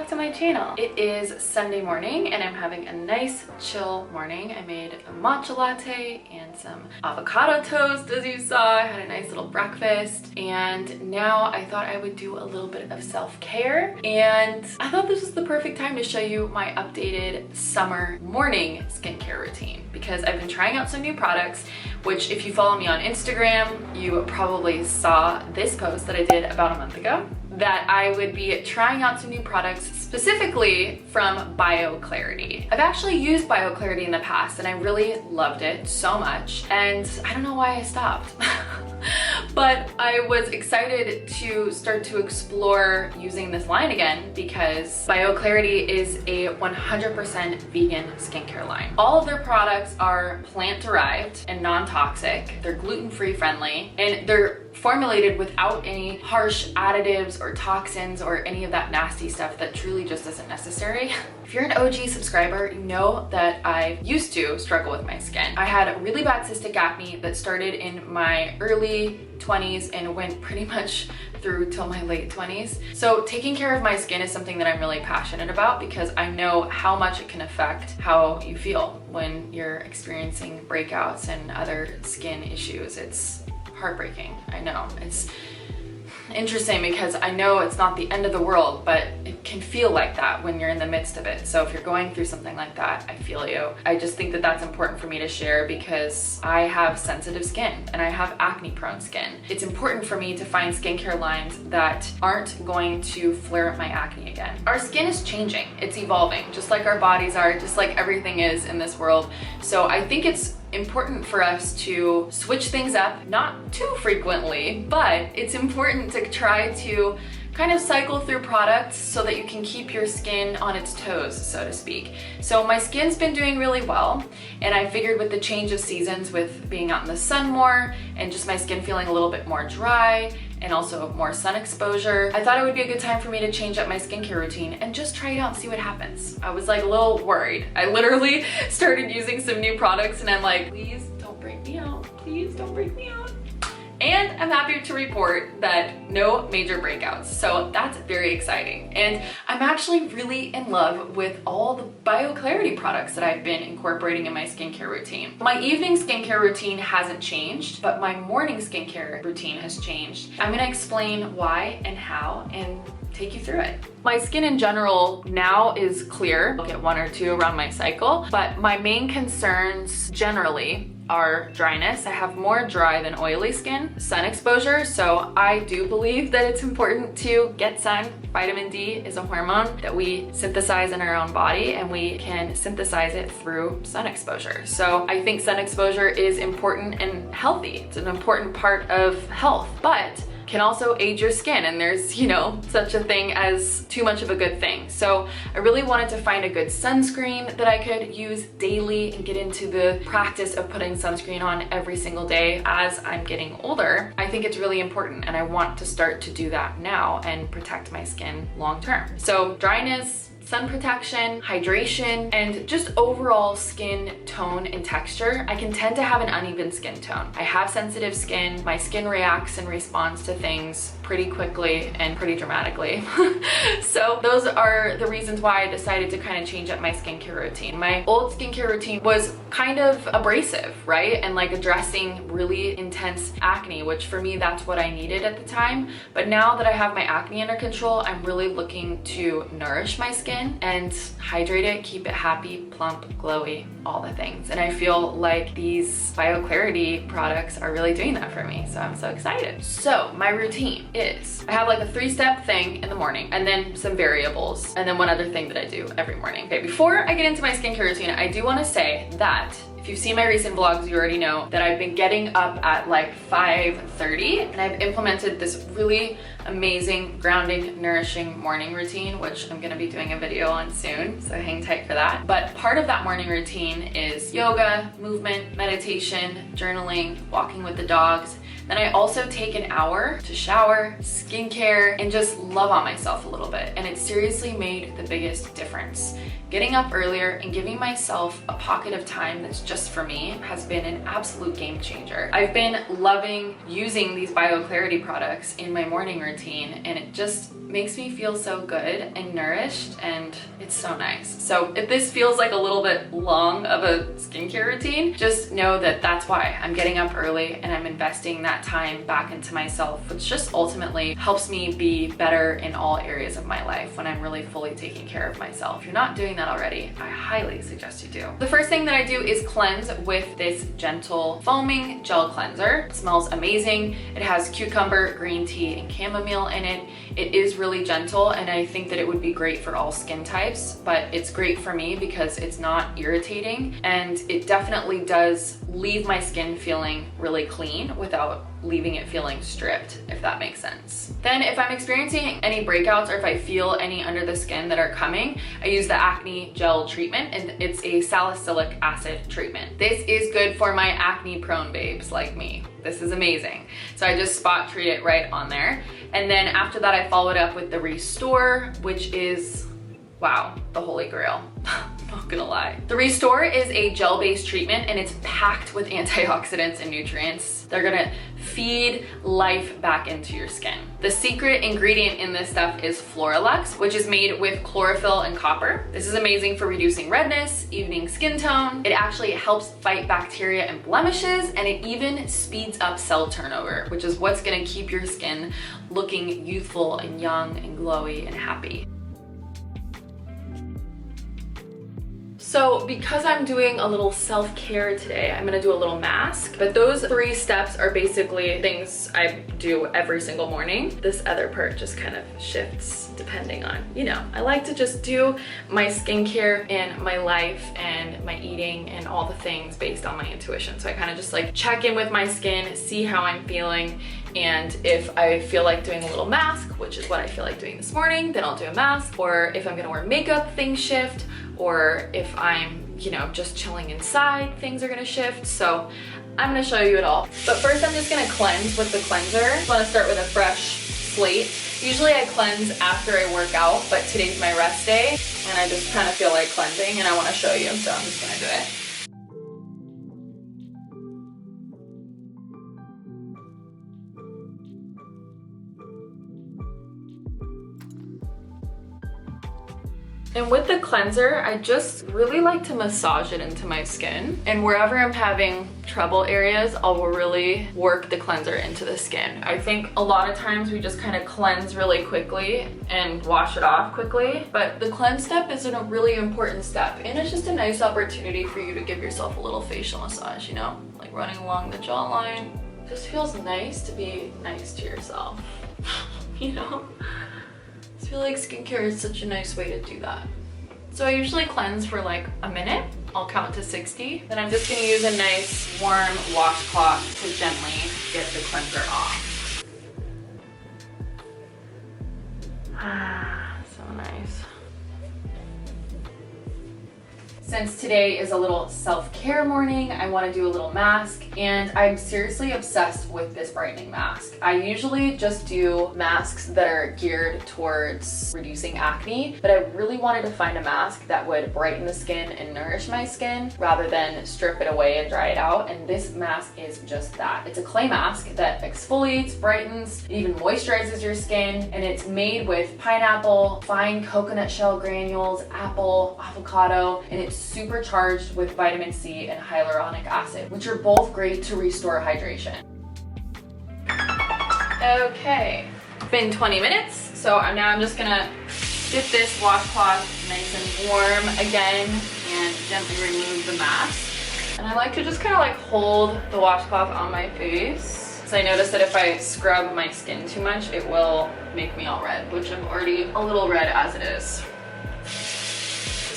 back to my channel. It is Sunday morning and I'm having a nice chill morning. I made a matcha latte and some avocado toast, as you saw. I had a nice little breakfast, and now I thought I would do a little bit of self-care, and I thought this was the perfect time to show you my updated summer morning skincare routine, because I've been trying out some new products, which if you follow me on Instagram, you probably saw this post that I did about a month ago, that I would be trying out some new products specifically from bioClarity. I've actually used bioClarity in the past and I really loved it so much, and I don't know why I stopped. But I was excited to start to explore using this line again because bioClarity is a 100% vegan skincare line. All of their products are plant-derived and non-toxic. They're gluten-free friendly, and they're formulated without any harsh additives or toxins or any of that nasty stuff that truly just isn't necessary. If you're an OG subscriber, you know that I used to struggle with my skin. I had really bad cystic acne that started in my early 20s and went pretty much through till my late 20s. So taking care of my skin is something that I'm really passionate about because I know how much it can affect how you feel when you're experiencing breakouts and other skin issues. It's heartbreaking. I know. It's interesting because I know it's not the end of the world, but it can feel like that when you're in the midst of it. So if you're going through something like that, I feel you. I just think that that's important for me to share because I have sensitive skin and I have acne prone skin. It's important for me to find skincare lines that aren't going to flare up my acne again. Our skin is changing, it's evolving, just like our bodies are, just like everything is in this world. So I think it's important for us to switch things up, not too frequently, but it's important to try to kind of cycle through products so that you can keep your skin on its toes, so to speak. So my skin's been doing really well, and I figured with the change of seasons, with being out in the sun more and just my skin feeling a little bit more dry and also more sun exposure, I thought it would be a good time for me to change up my skincare routine and just try it out and see what happens. I was like a little worried. I literally started using some new products and I'm like, please don't break me out. Please don't break me out. And I'm happy to report that no major breakouts. So that's very exciting. And I'm actually really in love with all the bioClarity products that I've been incorporating in my skincare routine. My evening skincare routine hasn't changed, but my morning skincare routine has changed. I'm gonna explain why and how and take you through it. My skin in general now is clear. I'll get one or two around my cycle, but my main concerns generally are dryness. I have more dry than oily skin, sun exposure, so I do believe that it's important to get sun. Vitamin D is a hormone that we synthesize in our own body, and we can synthesize it through sun exposure. So I think sun exposure is important and healthy. It's an important part of health, but can also age your skin, and there's, you know, such a thing as too much of a good thing. So I really wanted to find a good sunscreen that I could use daily and get into the practice of putting sunscreen on every single day as I'm getting older. I think it's really important, and I want to start to do that now and protect my skin long term. So dryness, sun protection, hydration, and just overall skin tone and texture. I can tend to have an uneven skin tone. I have sensitive skin. My skin reacts and responds to things pretty quickly and pretty dramatically. So those are the reasons why I decided to kind of change up my skincare routine. My old skincare routine was kind of abrasive, right? And like addressing really intense acne, which for me, that's what I needed at the time. But now that I have my acne under control, I'm really looking to nourish my skin and hydrate it, keep it happy, plump, glowy, all the things. And I feel like these bioClarity products are really doing that for me. So I'm so excited. So my routine is, I have like a 3-step thing in the morning, and then some variables, and then one other thing that I do every morning. Okay, before I get into my skincare routine, I do want to say that if you've seen my recent vlogs, you already know that I've been getting up at like 5:30, and I've implemented this really amazing, grounding, nourishing morning routine, which I'm gonna be doing a video on soon, so hang tight for that. But part of that morning routine is yoga, movement, meditation, journaling, walking with the dogs. Then I also take an hour to shower, skincare, and just love on myself a little bit. And it seriously made the biggest difference getting up earlier and giving myself a pocket of time that's just for me has been an absolute game changer. I've been loving using these bioClarity products in my morning routine, and it just makes me feel so good and nourished, and it's so nice. So if this feels like a little bit long of a skincare routine, just know that that's why I'm getting up early and I'm investing that time back into myself, which just ultimately helps me be better in all areas of my life when I'm really fully taking care of myself. If you're not doing that already, I highly suggest you do. The first thing that I do is cleanse with this gentle foaming gel cleanser. It smells amazing. It has cucumber, green tea, and chamomile in it. It is really gentle, and I think that it would be great for all skin types, but it's great for me because it's not irritating, and it definitely does leave my skin feeling really clean without leaving it feeling stripped, if that makes sense. Then if I'm experiencing any breakouts or if I feel any under the skin that are coming, I use the acne gel treatment, and it's a salicylic acid treatment. This is good for my acne prone babes like me. This is amazing. So I just spot treat it right on there. And then after that, I follow it up with the Restore, which is, wow, the holy grail. Not gonna lie. The Restore is a gel-based treatment, and it's packed with antioxidants and nutrients. They're gonna feed life back into your skin. The secret ingredient in this stuff is Floralux, which is made with chlorophyll and copper. This is amazing for reducing redness, evening skin tone. It actually helps fight bacteria and blemishes, and it even speeds up cell turnover, which is what's gonna keep your skin looking youthful and young and glowy and happy. So because I'm doing a little self-care today, I'm gonna do a little mask, but those 3 steps are basically things I do every single morning. This other part just kind of shifts depending on, you know, I like to just do my skincare and my life and my eating and all the things based on my intuition. So I kind of just like check in with my skin, see how I'm feeling, and if I feel like doing a little mask, which is what I feel like doing this morning, then I'll do a mask. Or if I'm gonna wear makeup, things shift. Or if I'm, you know, just chilling inside, things are gonna shift. So I'm gonna show you it all. But first I'm just gonna cleanse with the cleanser. I wanna start with a fresh slate. Usually I cleanse after I work out, but today's my rest day and I just kind of feel like cleansing and I wanna show you, so I'm just gonna do it. And with the cleanser, I just really like to massage it into my skin. And wherever I'm having trouble areas, I'll really work the cleanser into the skin. I think a lot of times we just kind of cleanse really quickly and wash it off quickly. But the cleanse step is a really important step. And it's just a nice opportunity for you to give yourself a little facial massage, you know? Like running along the jawline. It just feels nice to be nice to yourself, you know? I feel like skincare is such a nice way to do that. So I usually cleanse for like a minute. I'll count to 60. Then I'm just gonna use a nice warm washcloth to gently get the cleanser off. So nice. Since today is a little self-care morning, I want to do a little mask, and I'm seriously obsessed with this brightening mask. I usually just do masks that are geared towards reducing acne, but I really wanted to find a mask that would brighten the skin and nourish my skin rather than strip it away and dry it out, and this mask is just that. It's a clay mask that exfoliates, brightens, even moisturizes your skin, and it's made with pineapple, fine coconut shell granules, apple, avocado, and it's supercharged with vitamin C and hyaluronic acid, which are both great to restore hydration. Okay, it's been 20 minutes, so now I'm just gonna dip this washcloth nice and warm again and gently remove the mask. And I like to just kind of like hold the washcloth on my face. So I noticed that if I scrub my skin too much, it will make me all red, which I'm already a little red as it is.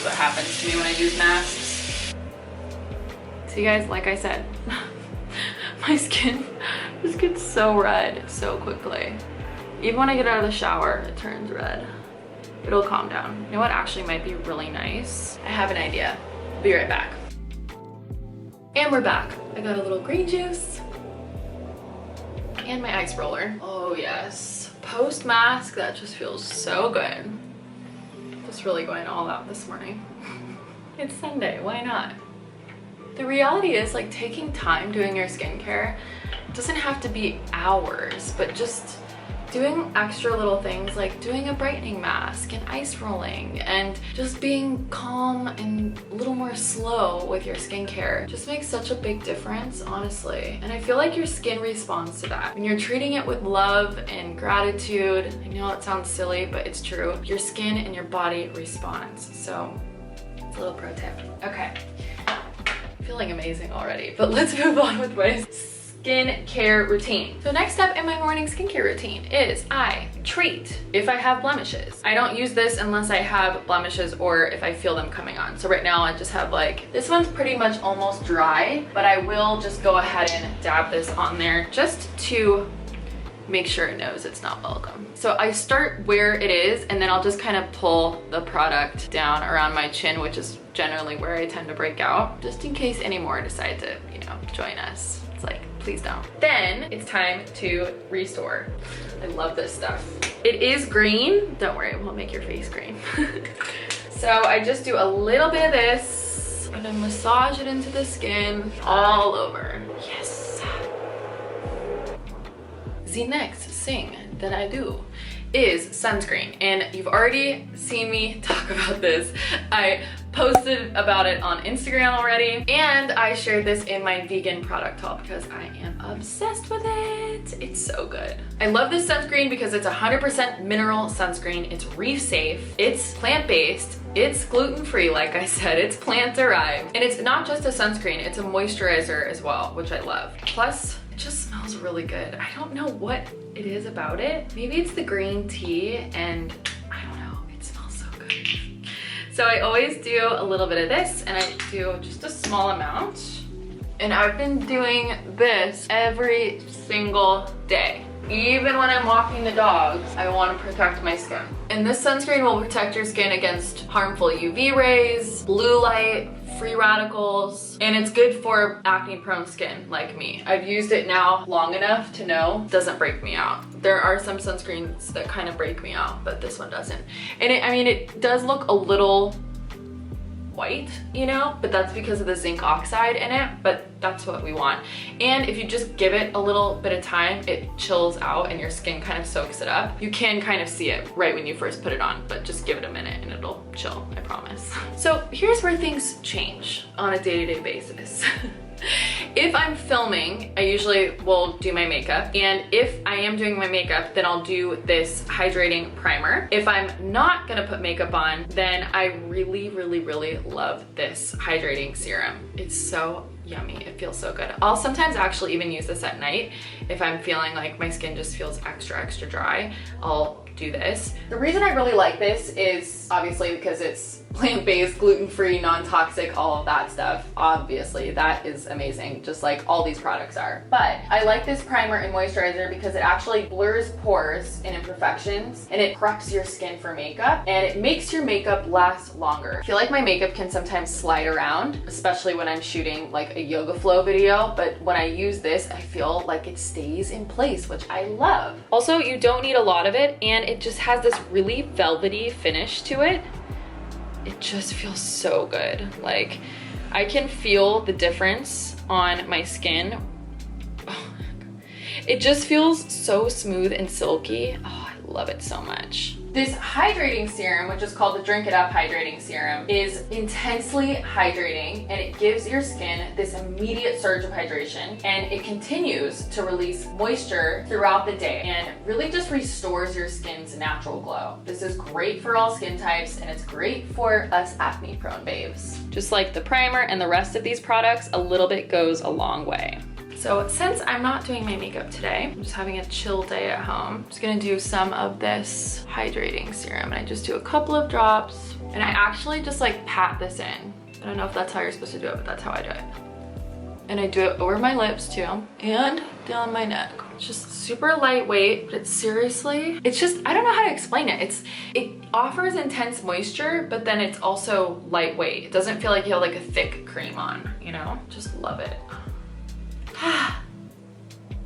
What happens to me when I use masks. So you guys, like I said, my skin just gets so red so quickly. Even when I get out of the shower, it turns red. It'll calm down. You know what actually might be really nice? I have an idea. I'll be right back. And we're back. I got a little green juice and my ice roller. Oh yes. Post mask, that just feels so good. Just really going all out this morning. It's Sunday, why not? The reality is, like, taking time doing your skincare doesn't have to be hours, but just doing extra little things like doing a brightening mask and ice rolling and just being calm and a little more slow with your skincare just makes such a big difference, honestly. And I feel like your skin responds to that. When you're treating it with love and gratitude, I know it sounds silly, but it's true, your skin and your body responds. So it's a little pro tip. Okay, feeling amazing already, but let's move on with my skincare routine. So next step in my morning skincare routine is I treat if I have blemishes. I don't use this unless I have blemishes or if I feel them coming on. So right now I just have like, this one's pretty much almost dry, but I will just go ahead and dab this on there just to make sure it knows it's not welcome. So I start where it is and then I'll just kind of pull the product down around my chin, which is generally where I tend to break out, just in case any more decide to, you know, join us. It's like, please don't. Then it's time to restore. I love this stuff. It is green. Don't worry, it won't make your face green. So I just do a little bit of this and then massage it into the skin all over. Yes. The next thing that I do is sunscreen, and you've already seen me talk about this. I posted about it on Instagram already, and I shared this in my vegan product haul because I am obsessed with it. It's so good. I love this sunscreen because it's 100% mineral sunscreen. It's reef safe, it's plant-based, it's gluten-free, like I said, it's plant-derived, and it's not just a sunscreen, it's a moisturizer as well, which I love. Plus, it just smells really good. I don't know what it is about it. Maybe it's the green tea and I don't know, it smells so good. So I always do a little bit of this and I do just a small amount. And I've been doing this every single day. Even when I'm walking the dogs, I want to protect my skin. And this sunscreen will protect your skin against harmful UV rays, blue light, free radicals, and it's good for acne prone skin like me. I've used it now long enough to know it doesn't break me out. There are some sunscreens that kind of break me out, but this one doesn't. And I mean, it does look a little white, you know, but that's because of the zinc oxide in it, but that's what we want. And if you just give it a little bit of time, it chills out and your skin kind of soaks it up. You can kind of see it right when you first put it on, but just give it a minute and it'll chill, I promise. So here's where things change on a day-to-day basis. If I'm filming, I usually will do my makeup, and if I am doing my makeup, then I'll do this hydrating primer. If I'm not gonna put makeup on, then I really love this hydrating serum. It's so yummy, it feels so good. I'll sometimes actually even use this at night if I'm feeling like my skin just feels extra dry. I'll do this. The reason I really like this is obviously because it's plant-based, gluten-free, non-toxic, all of that stuff. Obviously, that is amazing, just like all these products are. But I like this primer and moisturizer because it actually blurs pores and imperfections, and it preps your skin for makeup, and it makes your makeup last longer. I feel like my makeup can sometimes slide around, especially when I'm shooting like a yoga flow video, but when I use this, I feel like it stays in place, which I love. Also, you don't need a lot of it, and it just has this really velvety finish to it. It just feels so good. Like, I can feel the difference on my skin. Oh, it just feels so smooth and silky. Oh, I love it so much. This hydrating serum, which is called the Drink It Up Hydrating Serum, is intensely hydrating, and it gives your skin this immediate surge of hydration, and it continues to release moisture throughout the day and really just restores your skin's natural glow. This is great for all skin types, and it's great for us acne prone babes. Just like the primer and the rest of these products, a little bit goes a long way. So since I'm not doing my makeup today, I'm just having a chill day at home, I'm just gonna do some of this hydrating serum, and I just do a couple of drops, and I actually just like pat this in. I don't know if that's how you're supposed to do it, but that's how I do it. And I do it over my lips too, and down my neck. It's just super lightweight, but it's seriously, it's just, I don't know how to explain it. It offers intense moisture, but then it's also lightweight. It doesn't feel like you have like a thick cream on, you know? Just love it.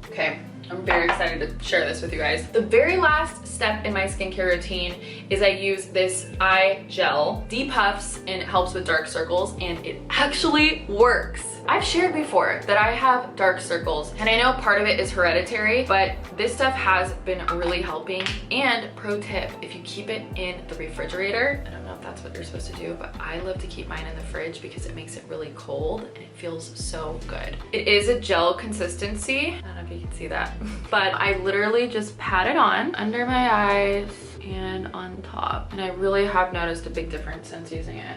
Okay, I'm very excited to share this with you guys. The very last step in my skincare routine is I use this eye gel. Depuffs and it helps with dark circles, and it actually works. I've shared before that I have dark circles, and I know part of it is hereditary, but this stuff has been really helping. And pro tip, if you keep it in the refrigerator, I don't know if that's what you're supposed to do, but I love to keep mine in the fridge because it makes it really cold and it feels so good. It is a gel consistency. I don't know if you can see that, but I literally just pat it on under my eyes and on top. And I really have noticed a big difference since using it,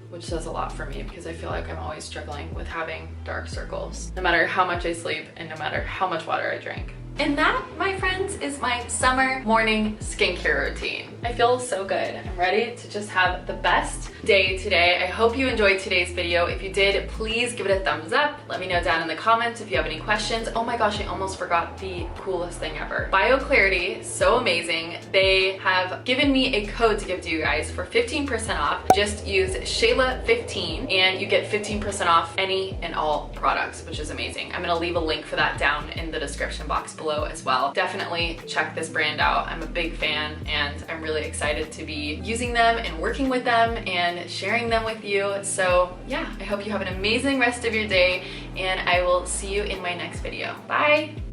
which says a lot for me because I feel like I'm always struggling with having dark circles, no matter how much I sleep and no matter how much water I drink. And that, my friends, is my summer morning skincare routine. I feel so good. I'm ready to just have the best day today. I hope you enjoyed today's video. If you did, please give it a thumbs up. Let me know down in the comments if you have any questions. Oh my gosh, I almost forgot the coolest thing ever. bioClarity, so amazing. They have given me a code to give to you guys for 15% off. Just use Shayla15 and you get 15% off any and all products, which is amazing. I'm gonna leave a link for that down in the description box below as well. Definitely check this brand out. I'm a big fan and I'm really excited to be using them and working with them and sharing them with you. So yeah, I hope you have an amazing rest of your day and I will see you in my next video. Bye!